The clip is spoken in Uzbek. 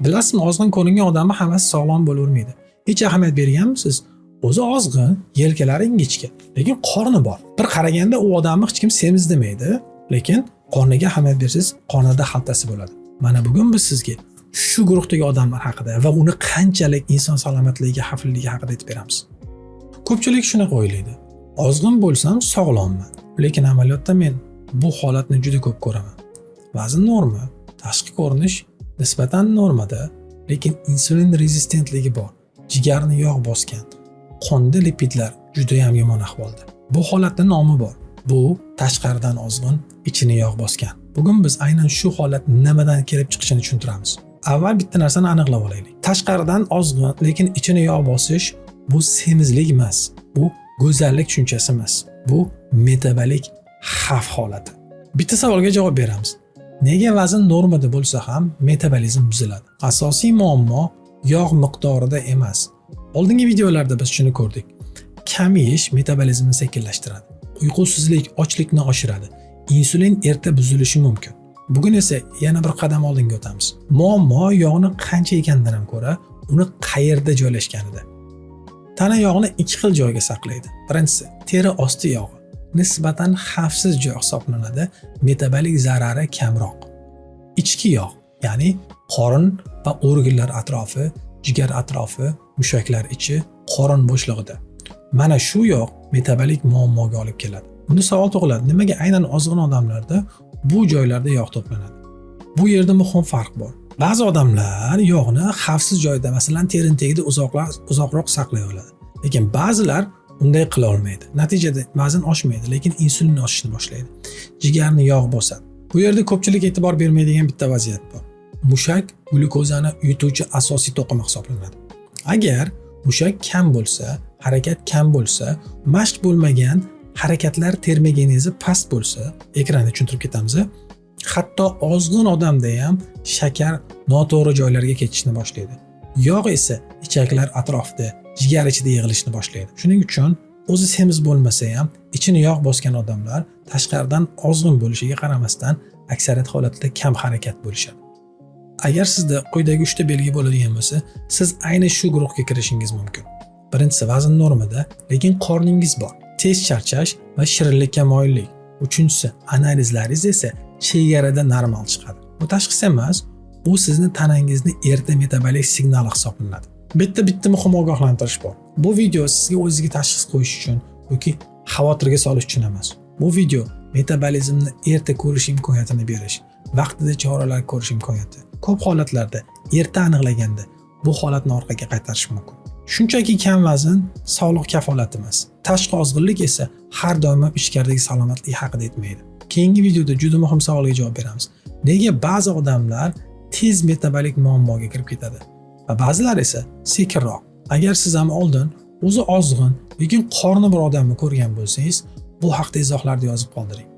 Bilasizmi, ozg'in ko'ringan odamni hammasi sog'lom bo'lavermaydi. Hech ahamiyat berganmisiz? O'zi ozg'in, yelkalari ingichka, lekin qorni bor. Bir qaraganda u odamni hech kim semiz demaydi, lekin qorniga ahamiyat bersangiz, qornida xaltasi bo'ladi. Mana bugun biz sizga shu guruhdagi odamlar haqida va uni qanchalik inson salomatligiga xavfliligi haqida aytib beramiz. Ko'pchilik shunaqa o'ylaydi. Ozg'in bo'lsam sog'lomman, lekin amaliyotda men bu holatni juda ko'p ko'raman. Vazn norma, tashqi ko'rinish nisbatan normada, lekin insulin rezistentligi bor. Jigarni yog' bosgan, qonda lipidlar juda ham yomon ahvolda. Bu holatning nomi bor. Bu tashqaridan ozg'in, ichini yog' bosgan. Bugun biz aynan shu holat nimadan kelib chiqishini tushuntiramiz. Avval bitta narsani aniqlab olaylik. Tashqaridan ozg'in, lekin ichini yog' bosish bu semizlik emas. Bu go'zallik tushunchasi emas. Bu metabolik xavf holati. Bitta savolga javob beramiz. Nega vazn normada bo'lsa ham metabolizm buziladi? Asosiy muammo yog' miqdorida emas. Oldingi videolarda biz shuni ko'rdik. Kam yeyish metabolizmni sekinlashtiradi. Uyqusizlik ochlikni oshiradi. Insulin erta buzilishi mumkin. Bugun esa yana bir qadam oldinga o'tamiz. Muammo yog'ni qancha ekandan ham ko'ra, uni qayerda joylashganida. Tana yog'ni ikki xil joyga saqlaydi. Birinchisi, teri osti yog'i. Nisbatan xavfsiz joy hisoblanadi, metabolik zarari kamroq. Ichki yog', ya'ni qorin va organlar atrofi, jigar atrofi, mushaklar ichi, qorin bo'shlig'ida. Mana shu yog' metabolik muammoga olib keladi. Bunda savol tug'iladi, nimaga aynan ozg'in odamlarda bu joylarda yog' to'planadi? Bu yerda muhim farq bor. Ba'zi odamlar yog'ni xavfsiz joyda, masalan, teri tagida uzoqroq saqlay oladi. Lekin ba'zilar unday qila olmaydi. Natijada vazn oshmaydi, lekin insulin oshishni boshlaydi. Jigarni yog' bosadi. Bu yerda ko'pchilik e'tibor bermaydigan bitta vaziyat bor. Mushak glyukozani yutuvchi asosiy to'qima hisoblanadi. Agar mushak kam bo'lsa, harakat kam bo'lsa, mashq bo'lmagan, harakatlar termogenezi past bo'lsa, ekranda tushuntirib ketamiz. Hatto ozg'in odamda ham shakar noto'g'ri joylarga ketishni boshlaydi. Yog' esa ichaklar atrofida, jigar ichida yig'ilishni boshlaydi. Shuning uchun o'zi semiz bo'lmasa ham, ichini yog' bosgan odamlar tashqaridan ozg'in bo'lishiga qaramasdan aksariyat holatlarda kam harakat bo'lishadi. Agar sizda quyidagi 3 ta belgi bo'ladigan bo'lsa, siz ayni shu guruhga kirishingiz mumkin. Birinchisi, vazn normada, lekin qorningiz bor. Tez charchash va shirinlikka moyillik. Uchinchisi, analizlaringiz esa chegarada normal chiqadi. Bu tashxis emas, bu sizni tanangizni erta metabolik signali hisoblanadi. Bitta muhim ogohlantirish bor. Bu video sizga o'zingizga tashxis qo'yish uchun yoki xavotirga solish uchun emas. Bu video metabolizmni erta ko'rish imkoniyatini berish, vaqtida choralar ko'rish imkoniyati. Ko'p holatlarda erta aniqlaganda bu holatni orqaga qaytarish mumkin. Shunchaki kam vazn sog'liq kafolati emas. Tashqi ozg'inlik esa har doim ichkaridagi salomatlik haqida aytmaydi. Keyingi videoda juda muhim savolga javob beramiz. Nega ba'zi odamlar tez metabolik muammoga kirib ketadi va ba'zilar esa sekinroq? Agar siz ham oldin o'zi ozg'in, lekin qorni bir odamni ko'rgan bo'lsangiz, bu haqda izohlarda yozib qoldiring.